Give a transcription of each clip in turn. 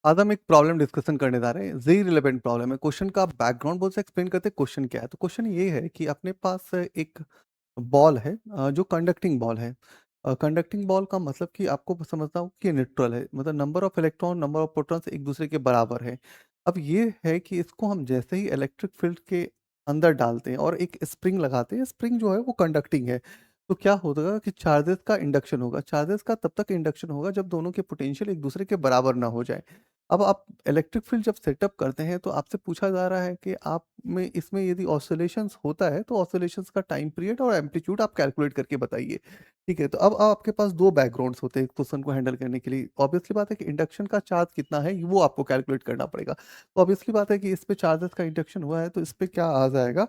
आज हम एक प्रॉब्लम डिस्कशन करने जा रहे हैं, वेरी रिलेवेंट प्रॉब्लम है। क्वेश्चन का बैकग्राउंड बहुत सा एक्सप्लेन करते हैं क्वेश्चन क्या है। तो क्वेश्चन ये है कि अपने पास एक बॉल है, जो कंडक्टिंग बॉल है। कंडक्टिंग बॉल का मतलब कि आपको समझना हो कि न्यूट्रल है, मतलब number of electron number of protons एक दूसरे के बराबर है। अब ये है कि इसको हम जैसे ही इलेक्ट्रिक फील्ड के अंदर डालते हैं और एक स्प्रिंग लगाते हैं, स्प्रिंग जो है वो कंडक्टिंग है। तो क्या होगा कि चार्जेस का इंडक्शन होगा। चार्जेस का तब तक इंडक्शन होगा जब दोनों के पोटेंशियल एक दूसरे के बराबर ना हो जाए। अब आप इलेक्ट्रिक फील्ड जब सेटअप करते हैं तो आपसे पूछा जा रहा है कि आप में इसमें यदि ऑसिलेशंस होता है तो ऑसिलेशंस का टाइम पीरियड और एम्पलीट्यूड आप कैलकुलेट करके बताइए। ठीक है, तो अब आपके पास दो बैकग्राउंड्स होते हैं एक क्वेश्चन को हैंडल करने के लिए। ऑब्वियसली बात है कि इंडक्शन का चार्ज कितना है वो आपको कैलकुलेट करना पड़ेगा। तो ऑब्वियसली बात है कि इस पे चार्जेस का इंडक्शन हुआ है तो इस पे क्या आ जाएगा।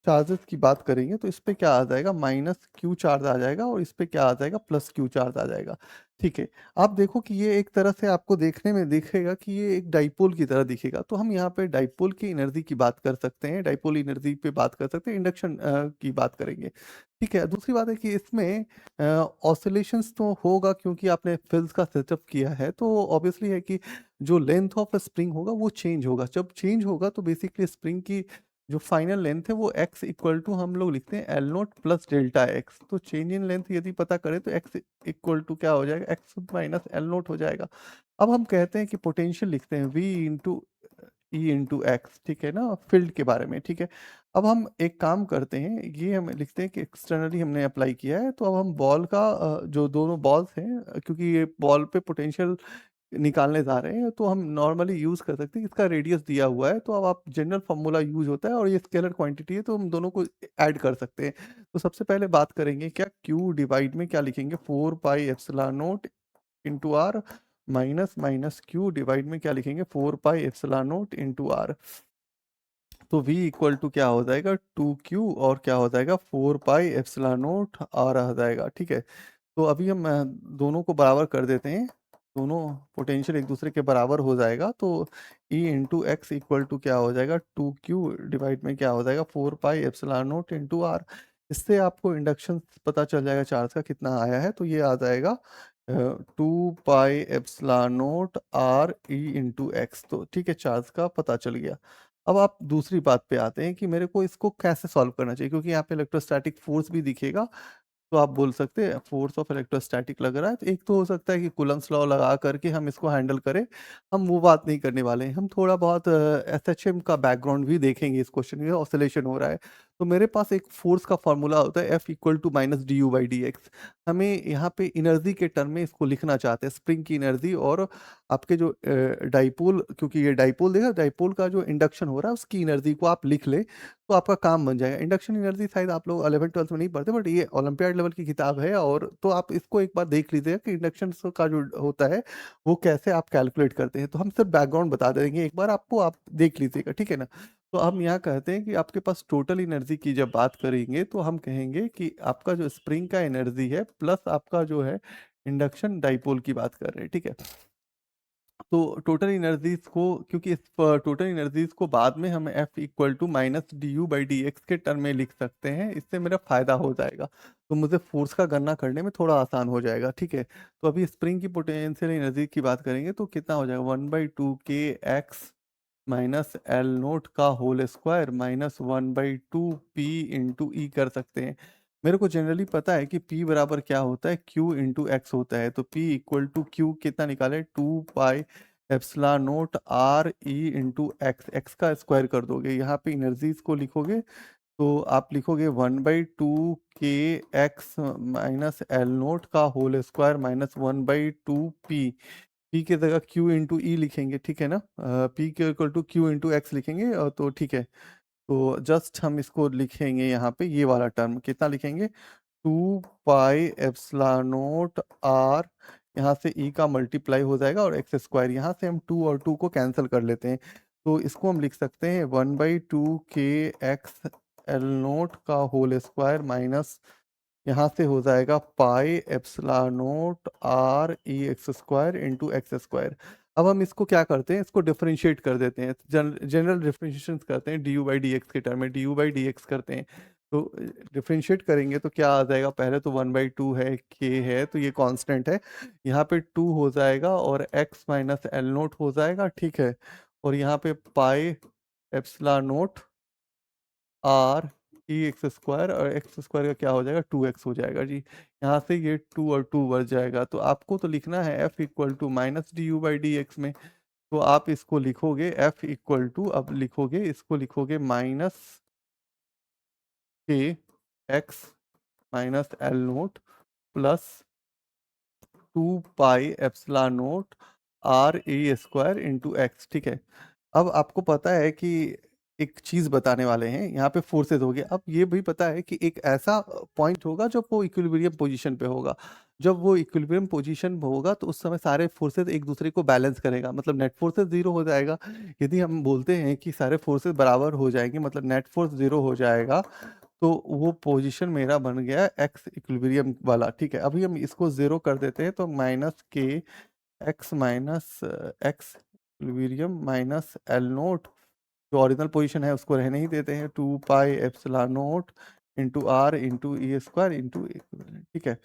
चार्जेस की बात करेंगे तो इस पे क्या आ जाएगा, माइनस क्यू चार्ज आ जाएगा और इस पे क्या आ जाएगा, प्लस क्यू चार्ज आ जाएगा। ठीक है, आप देखो कि ये एक तरह से आपको देखने में दिखेगा कि ये एक डाइपोल की तरह दिखेगा। तो हम यहाँ पे डाइपोल की एनर्जी की बात कर सकते हैं, डाइपोल एनर्जी पे बात कर सकते हैं, इंडक्शन की बात करेंगे। ठीक है, दूसरी बात है कि इसमें ऑसिलेशंस तो होगा क्योंकि आपने फिल्स का सेटअप किया है। तो ऑब्वियसली है कि जो लेंथ ऑफ स्प्रिंग होगा वो चेंज होगा। जब चेंज होगा तो बेसिकली स्प्रिंग की जो फाइनल लेंथ है वो x इक्वल टू हम लोग लिखते हैं L naught plus delta x. तो चेंज इन लेंथ यदि पता करें तो x इक्वल टू क्या हो जाएगा, एक्स माइनस एल नोट हो जाएगा। अब हम कहते हैं कि पोटेंशियल लिखते हैं v into E into X, ठीक है ना, फील्ड के बारे में। ठीक है, अब हम एक काम करते हैं, ये हम लिखते हैं कि एक्सटर्नली हमने अप्लाई किया है। तो अब हम बॉल का जो दोनों बॉल्स हैं, क्योंकि ये बॉल पे पोटेंशियल निकालने जा रहे हैं तो हम नॉर्मली यूज कर सकते हैं, इसका रेडियस दिया हुआ है। तो अब आप जनरल फॉर्मूला यूज होता है और ये स्केलर क्वांटिटी है तो हम दोनों को ऐड कर सकते हैं। तो सबसे पहले बात करेंगे क्या, Q डिवाइड में क्या लिखेंगे, 4 pi epsilon naught into R, minus minus Q divide में क्या लिखेंगे, 4 pi epsilon naught into R. तो V इक्वल टू क्या हो जाएगा, 2Q और क्या हो जाएगा, 4 पाई एप्सिलॉन नोट आर आ जाएगा। ठीक है, तो अभी हम दोनों को बराबर कर देते हैं। दोनों पोटेंशियल एक दूसरे के बराबर हो जाएगा। तो E into X equal to क्या हो जाएगा, 2Q डिवाइड में क्या हो जाएगा, 4 pi epsilon naught into R. इससे आपको इंडक्शन पता चल जाएगा चार्ज का कितना आया है। तो ये आ जाएगा 2 pi epsilon naught R E into x. तो ठीक है, चार्ज का पता चल गया। अब आप दूसरी बात पे आते हैं कि मेरे को इसको कैसे सॉल्व करना चाहिए, क्योंकि यहाँ पे इलेक्ट्रोस्टैटिक फोर्स भी दिखेगा। तो आप बोल सकते हैं फोर्स ऑफ इलेक्ट्रोस्टैटिक लग रहा है। तो एक तो हो सकता है कि कूलम्स लॉ लगा करके हम इसको हैंडल करें। हम वो बात नहीं करने वाले हैं, हम थोड़ा बहुत एसएचएम का बैकग्राउंड भी देखेंगे इस क्वेश्चन में, ऑसिलेशन हो रहा है। तो मेरे पास एक फोर्स का फॉर्मूला होता है F equal to minus D U by D X. हमें यहाँ पे एनर्जी के टर्म में इसको लिखना चाहते हैं, स्प्रिंग की एनर्जी और आपके जो डाइपोल, क्योंकि ये डाइपोल देखा, डाइपोल का जो इंडक्शन हो रहा है उसकी एनर्जी को आप लिख ले तो आपका काम बन जाएगा। इंडक्शन एनर्जी शायद आप लोग 11 12 में नहीं पढ़ते, बट ये ओलंपियाड लेवल की किताब है। और तो आप इसको एक बार देख लीजिएगा कि इंडक्शन का जो होता है वो कैसे आप कैलकुलेट करते हैं। तो हम सिर्फ बैकग्राउंड बता देंगे एक बार आपको, आप देख लीजिएगा, ठीक है ना। तो हम यहाँ कहते हैं कि आपके पास टोटल एनर्जी की जब बात करेंगे तो हम कहेंगे कि आपका जो स्प्रिंग का एनर्जी है प्लस आपका जो है इंडक्शन डाइपोल की बात कर रहे हैं। ठीक है, तो टोटल एनर्जीज को, क्योंकि इस टोटल एनर्जीज को बाद में हम F equal to minus D U by D X के टर्म में लिख सकते हैं, इससे मेरा फायदा हो जाएगा। तो मुझे फोर्स का गणना करने में थोड़ा आसान हो जाएगा। ठीक है, तो अभी स्प्रिंग की पोटेंशियल एनर्जी की बात करेंगे तो कितना हो जाएगा, 1/2 k x minus L naught का whole square minus 1/2 p into E कर सकते हैं। मेरे को जनरली पता है कि P बराबर क्या होता है, Q इंटू एक्स होता है। तो P इक्वल टू Q कितना निकाले, 2 pi epsilon naught R E into x, x का स्क्वायर कर दोगे, यहाँ पे एनर्जीज को लिखोगे तो आप लिखोगे 1/2 k x minus L naught का whole square minus 1/2 p। P की जगह Q इंटू ई लिखेंगे, ठीक है ना, P के equal to Q into X लिखेंगे। तो ठीक है, तो जस्ट हम इसको लिखेंगे यहाँ पे, ये वाला टर्म कितना लिखेंगे, 2 पाई एप्सिलॉन नोट आर, यहाँ से ई का मल्टीप्लाई हो जाएगा और एक्स स्क्वायर, यहाँ से हम 2 और 2 को कैंसिल कर लेते हैं। तो इसको हम लिख सकते हैं 1/2 k x एल नोट का होल स्क्वायर माइनस, यहाँ से हो जाएगा पाई epsilon naught R E X square into x square. अब हम इसको क्या करते हैं, इसको डिफरेंशिएट कर देते हैं, जनरल डिफरेंशिएशन करते हैं D U by D X के टर्म में, D U by D x करते हैं। तो डिफरेंशिएट करेंगे तो क्या आ जाएगा, पहले तो 1/2 है, के है तो ये कांस्टेंट है, यहाँ पे 2 हो जाएगा और x माइनस एल नोट हो जाएगा, ठीक है। और यहाँ पे पाई epsilon naught R E X square, और एक्स स्क्वायर का क्या हो जाएगा, 2x हो जाएगा जी। यहाँ से ये 2 और 2 बढ़ जाएगा, तो आपको तो लिखना है f equal to minus D U by D X में। तो आप इसको लिखोगे f इक्वल टू, अब लिखोगे इसको, लिखोगे minus K X minus L naught plus 2 pi epsilon naught R A square into X, ठीक है। अब आपको पता है कि एक चीज बताने वाले हैं, यहाँ पे फोर्सेज हो गए। अब ये भी पता है कि एक ऐसा पॉइंट होगा जब वो इक्विलिब्रियम पोजीशन पे होगा। जब वो इक्विलिब्रियम पोजीशन पे होगा तो उस समय सारे फोर्सेज एक दूसरे को बैलेंस करेगा, मतलब नेट फोर्सेज जीरो हो जाएगा। यदि हम बोलते हैं कि सारे फोर्सेज बराबर हो जाएंगे, मतलब नेट फोर्स जीरो हो जाएगा, तो वो पोजीशन मेरा बन गया एक्स इक्विलिब्रियम वाला, ठीक है। अभी हम इसको जीरो कर देते हैं, तो minus K X minus X equilibrium minus L naught, जो ओरिजिनल पोजीशन है उसको रहने ही देते हैं, 2 pi epsilon naught into R into E square into equivalent, ठीक है।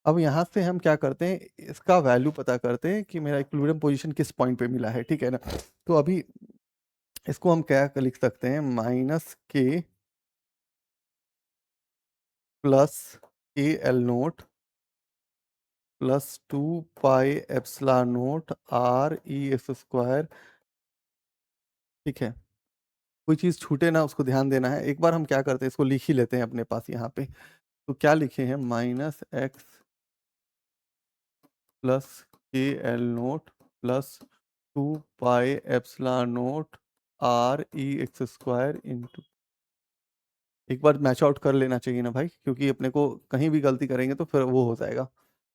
अब यहाँ से हम क्या करते हैं, इसका वैल्यू पता करते हैं कि मेरा इक्विलिब्रियम पोजीशन किस पॉइंट पे मिला है, ठीक है ना। तो अभी इसको हम क्या लिख सकते हैं, माइनस के प्लस के L naught plus 2 pi epsilon naught R E X square, ठीक है। कोई चीज़ छूटे ना, उसको ध्यान देना है। एक बार हम क्या करते हैं, इसको लिख ही लेते हैं अपने पास यहाँ पे। तो क्या लिखे हैं, माइनस एक्स प्लस के L naught plus 2 pi epsilon naught R E X square into, एक बार मैच आउट कर लेना चाहिए ना भाई, क्योंकि अपने को कहीं भी गलती करेंगे तो फिर वो हो जाएगा,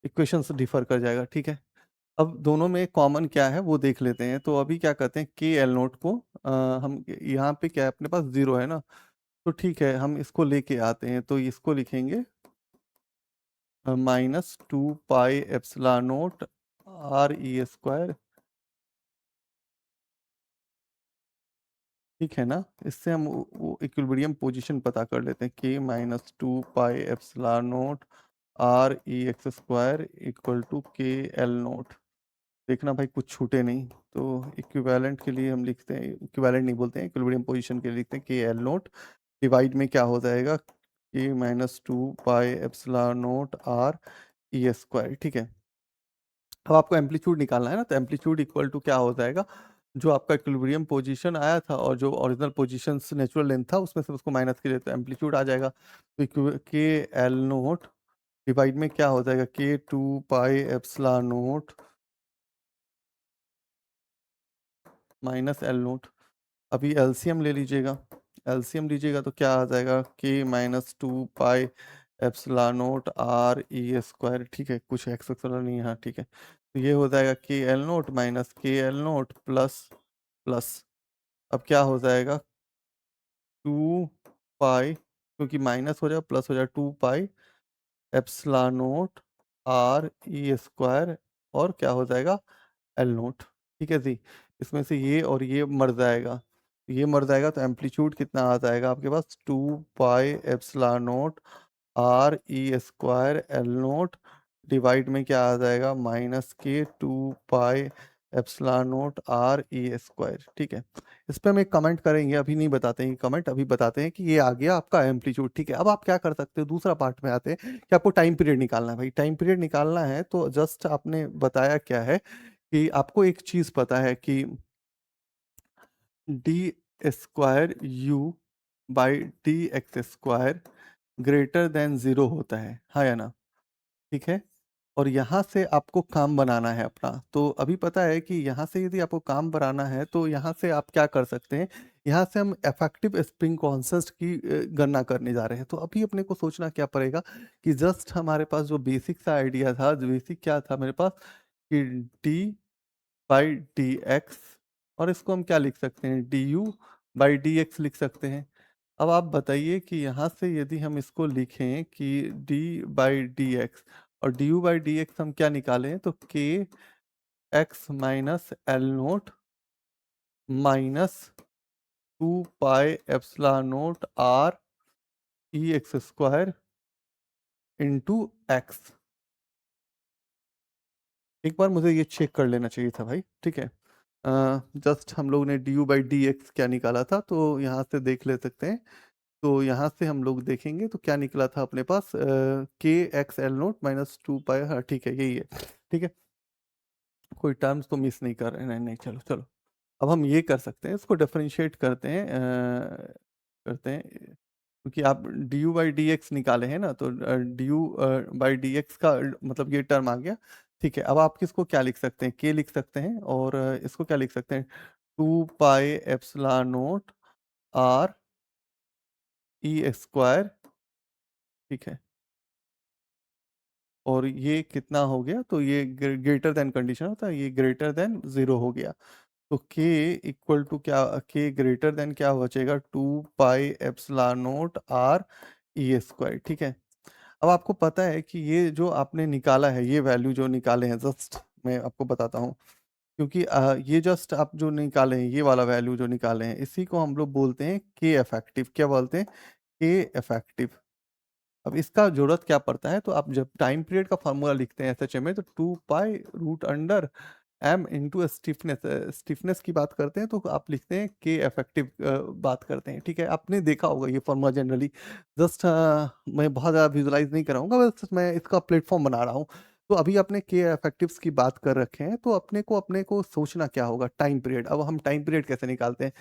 इक्वेशन से डिफर कर जाएगा, ठीक है। अब दोनों में कॉमन क्या है वो देख लेते हैं। तो अभी क्या करते हैं, के एल नोट को हम यहाँ पे क्या है, अपने पास जीरो है ना, तो ठीक है, हम इसको लेके आते हैं। तो इसको लिखेंगे minus 2 pi epsilon naught R E square, ठीक है ना। इससे हम वो इक्विलिब्रियम पोजीशन पता कर लेते हैं, K minus 2 pi epsilon naught R E X square equal to K L naught. देखना भाई कुछ छूटे नहीं। तो इक्विवेलेंट के लिए हम लिखते हैं, इक्विवेलेंट नहीं बोलते हैं, इक्विलिब्रियम पोजीशन के लिए लिखते हैं के एल नोट, डिवाइड में क्या हो जाएगा, के minus 2 pi epsilon naught R E square, ठीक है। अब आपको एम्पलीट्यूड निकालना है ना, तो एम्पलीट्यूड इक्वल टू क्या हो जाएगा, जो आपका इक्विलिब्रियम पोजीशन आया था और जो ओरिजिनल पोजीशन नेचुरल लेंथ था उसमें से उसको माइनस के लिए, तो एम्पलीट्यूड आ जाएगा। तो के एल नोट डिवाइड में क्या हो जाएगा, के 2 pi epsilon note minus L note. अभी एलसीएम ले लीजिएगा, एलसीएम लीजिएगा तो क्या आ जाएगा, के minus 2 pi epsilon naught R E square, ठीक है। कुछ एक्स वगैरह नहीं है, हाँ ठीक है। तो ये हो जाएगा के एल नोट माइनस के एल नोट प्लस प्लस, अब क्या हो जाएगा, 2 पाई, क्योंकि माइनस हो जाएगा प्लस हो जाएगा, 2 pi epsilon naught R E square, और क्या हो जाएगा, एल नोट, ठीक है जी। इसमें से ये और ये मर जाएगा, ये मर जाएगा, तो एम्पलीट्यूड कितना आ जाएगा आपके पास, 2 pi epsilon naught R E square L note, divide में क्या आ जाएगा, माइनस के 2 pi epsilon naught R E square, ठीक है। इस पे हम एक कमेंट करेंगे, अभी नहीं बताते हैं कमेंट, अभी बताते हैं कि ये आ गया आपका एम्पलीट्यूड, ठीक है। अब आप क्या कर सकते हो, दूसरा पार्ट में आते हैं कि आपको टाइम पीरियड निकालना है। भाई टाइम पीरियड निकालना है तो जस्ट आपने बताया क्या है, कि आपको एक चीज पता है कि D square you by D x square greater than zero होता है, हाँ या ना, ठीक है। और यहाँ से आपको काम बनाना है अपना। तो अभी पता है कि यहाँ से यदि आपको काम बनाना है तो यहाँ से आप क्या कर सकते हैं, यहाँ से हम इफेक्टिव स्प्रिंग कॉन्सेप्ट की गणना करने जा रहे हैं। तो अभी अपने को सोचना क्या पड़ेगा, कि जस्ट हमारे पास जो बेसिक सा आइडिया था, जो बेसिक क्या था मेरे पास, कि डी बाई डी एक्स, और इसको हम क्या लिख सकते हैं, D U by D x लिख सकते हैं। अब आप बताइए कि यहाँ से यदि हम इसको लिखें कि डी बाई डी एक्स, और D U by D x हम क्या निकालें, तो के X minus L naught minus 2 pi epsilon naught R E X square into x. एक बार मुझे ये चेक कर लेना चाहिए था भाई, ठीक है। जस्ट हम लोग ने D U by D x क्या निकाला था, तो यहाँ से देख ले सकते हैं। तो यहाँ से हम लोग देखेंगे तो क्या निकला था अपने पास, के X L naught minus two pi, हाँ ठीक है यही है। ठीक है, कोई टर्म्स तो मिस नहीं कर रहे हैं, नहीं नहीं, चलो चलो। अब हम ये कर सकते हैं, इसको डिफरेंशिएट करते हैं, करते हैं, क्योंकि आप D U by D x निकाले हैं ना, तो D U by D x का मतलब ये टर्म आ गया। ठीक है, अब आप किसको क्या लिख सकते हैं, के लिख सकते हैं, और इसको क्या लिख सकते हैं, two pi epsilon naught R E square. ठीक है, और ये कितना हो गया, तो ये ग्रेटर देन कंडीशन होता है, ये ग्रेटर देन जीरो हो गया। तो के इक्वल टू क्या, के ग्रेटर देन क्या बचेगा, two pi epsilon naught R E square. ठीक है, अब आपको पता है कि ये जो आपने निकाला है, ये वैल्यू जो निकाले हैं, जस्ट मैं आपको बताता हूँ, क्योंकि ये जस्ट आप जो निकाले हैं, ये वाला वैल्यू जो निकाले हैं, इसी को हम लोग बोलते हैं के इफेक्टिव। क्या बोलते हैं, के इफेक्टिव। अब इसका जरूरत क्या पड़ता है, तो आप जब टाइम पीरियड का फॉर्मूला लिखते हैं एसएचएम में, तो two pi root under M into stiffness, stiffness की बात करते हैं तो आप लिखते हैं के इफेक्टिव, बात करते हैं। ठीक है, आपने देखा होगा ये फॉर्मूला जनरली। जस्ट मैं बहुत ज़्यादा विजुलाइज नहीं कराऊंगा, बस मैं इसका प्लेटफॉर्म बना रहा हूँ। तो अभी आपने के इफेक्टिव्स की बात कर रखे हैं, तो अपने को सोचना क्या होगा, टाइम पीरियड। अब हम टाइम पीरियड कैसे निकालते हैं,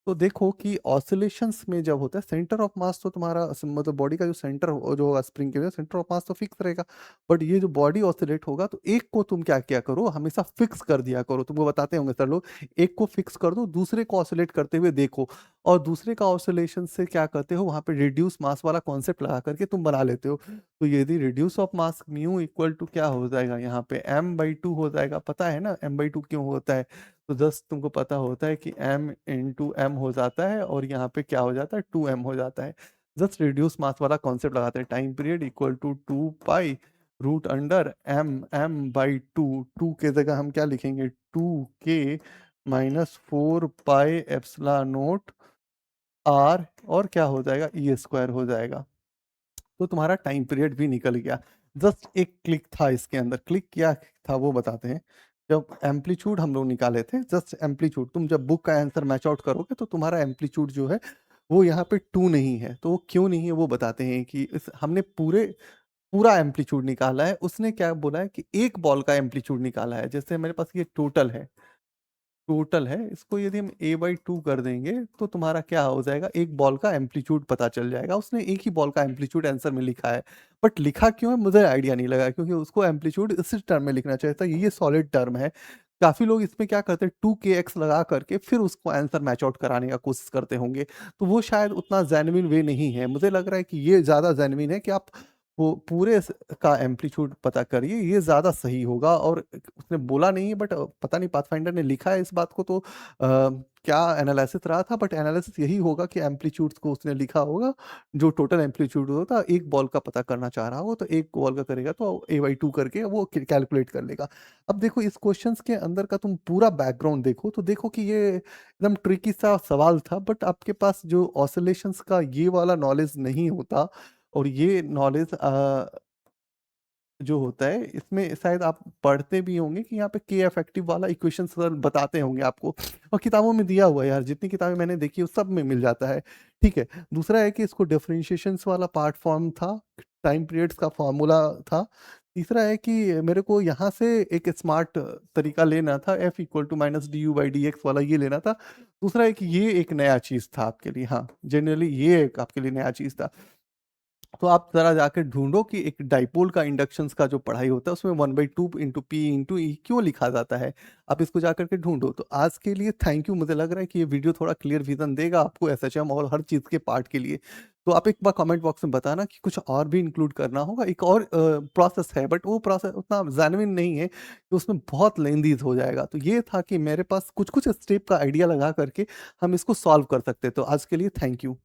तो देखो कि ऑसिलेशंस में जब होता है, सेंटर ऑफ मास तो तुम्हारा मतलब बॉडी का जो सेंटर जो स्प्रिंग के सेंटर ऑफ मास तो फिक्स रहेगा। बट ये जो बॉडी ऑसिलेट होगा, तो एक को तुम क्या क्या करो, हमेशा फिक्स कर दिया करो। तुमको बताते होंगे सर लोग, एक को फिक्स कर दो, दूसरे को ऑसिलेट करते हुए देखो, और दूसरे का ऑसिलेशन से क्या करते हो, वहां पे रिड्यूस मास वाला कॉन्सेप्ट लगा करके तुम बना लेते हो। तो यदि reduce of mass mu equal to क्या हो जाएगा, यहाँ पे एम बाई टू हो जाएगा। पता है ना एम बाई टू क्यों होता है, तो जस्ट तुमको पता होता है कि m इंटू एम हो जाता है, और यहाँ पे क्या हो जाता है, टू एम हो जाता है। जस्ट रिड्यूस मास वाला कॉन्सेप्ट लगाते हैं, time period equal to two pi root under M, M by two. Two के जगह हम क्या लिखेंगे, two K minus four pi epsilon naught R, और क्या हो जाएगा, ई स्क्वायर हो जाएगा। तो तुम्हारा टाइम पीरियड भी निकल गया। जस्ट एक क्लिक था इसके अंदर, क्लिक क्या था वो बताते हैं। जब एम्पलीट्यूड हम लोग निकाले थे, जस्ट एम्पलीट्यूड, तुम जब बुक का आंसर मैच आउट करोगे तो तुम्हारा एम्पलीट्यूड जो है वो यहाँ पे टू नहीं है। तो वो क्यों नहीं है वो बताते हैं कि हमने पूरा एम्पलीट्यूड निकाला है। उसने क्या बोला है कि एक बॉल का एम्पलीट्यूड निकाला है। जैसे मेरे पास ये टोटल है, इसको यदि हम a बाई टू कर देंगे, तो तुम्हारा क्या हो जाएगा, एक बॉल का एम्पलीट्यूड पता चल जाएगा। उसने एक ही बॉल का एम्पलीट्यूड आंसर में लिखा है, बट लिखा क्यों है मुझे आइडिया नहीं लगा, क्योंकि उसको एम्पलीट्यूड इसी टर्म में लिखना चाहिए था। ये सॉलिड टर्म है। काफी लोग इसमें क्या करते हैं, टू के एक्स लगा करके फिर उसको आंसर मैच आउट कराने का कोशिश करते होंगे। तो वो शायद उतना जेन्युइन वे नहीं है। मुझे लग रहा है कि ये ज्यादा जेन्युइन है कि आप वो पूरे का एम्पलीट्यूड पता करिए, ये ज्यादा सही होगा। और उसने बोला नहीं है, बट पता नहीं पाथफाइंडर ने लिखा है इस बात को, तो क्या एनालिसिस रहा था, बट एनालिसिस यही होगा कि एम्पलीट्यूड को उसने लिखा होगा, जो टोटल एम्पलीट्यूड होता एक बॉल का पता करना चाह रहा हो, तो एक बॉल का करेगा तो ए बाई टू करके वो कैलकुलेट कर लेगा। अब देखो इस क्वेश्चंस के अंदर का तुम पूरा बैकग्राउंड देखो, तो देखो कि ये एकदम ट्रिकी सा सवाल था, बट आपके पास जो ऑसिलेशंस का ये वाला नॉलेज नहीं होता, और ये नॉलेज जो होता है इसमें शायद आप पढ़ते भी होंगे कि यहाँ पे के इफेक्टिव वाला इक्वेशन सर बताते होंगे आपको, और किताबों में दिया हुआ है यार, जितनी किताबें मैंने देखी उस सब में मिल जाता है। ठीक है, दूसरा है कि इसको डिफरेंशिएशंस वाला पार्ट फॉर्म था, टाइम पीरियड्स का फॉर्मूला था। तीसरा है कि मेरे को यहाँ से एक स्मार्ट तरीका लेना था, F equal to minus D U by D X वाला ये लेना था। दूसरा है कि ये एक नया चीज था आपके लिए, हाँ जनरली ये एक आपके लिए नया चीज था। तो आप जरा जाकर ढूंढो कि एक डाइपोल का इंडक्शंस का जो पढ़ाई होता है उसमें one by two into P into E क्यों लिखा जाता है। आप इसको जाकर के ढूंढो। तो आज के लिए थैंक यू। मुझे लग रहा है कि ये वीडियो थोड़ा क्लियर विजन देगा आपको एसएचएम और हर चीज़ के पार्ट के लिए। तो आप एक बार कमेंट बॉक्स में बताना कि कुछ और भी इंक्लूड करना होगा। एक और प्रोसेस है, बट वो प्रोसेस उतना जेन्युइन नहीं है, कि उसमें बहुत लेंदीज हो जाएगा। तो ये था कि मेरे पास कुछ कुछ स्टेप का आइडिया लगा करके हम इसको सॉल्व कर सकते हैं। तो आज के लिए थैंक यू।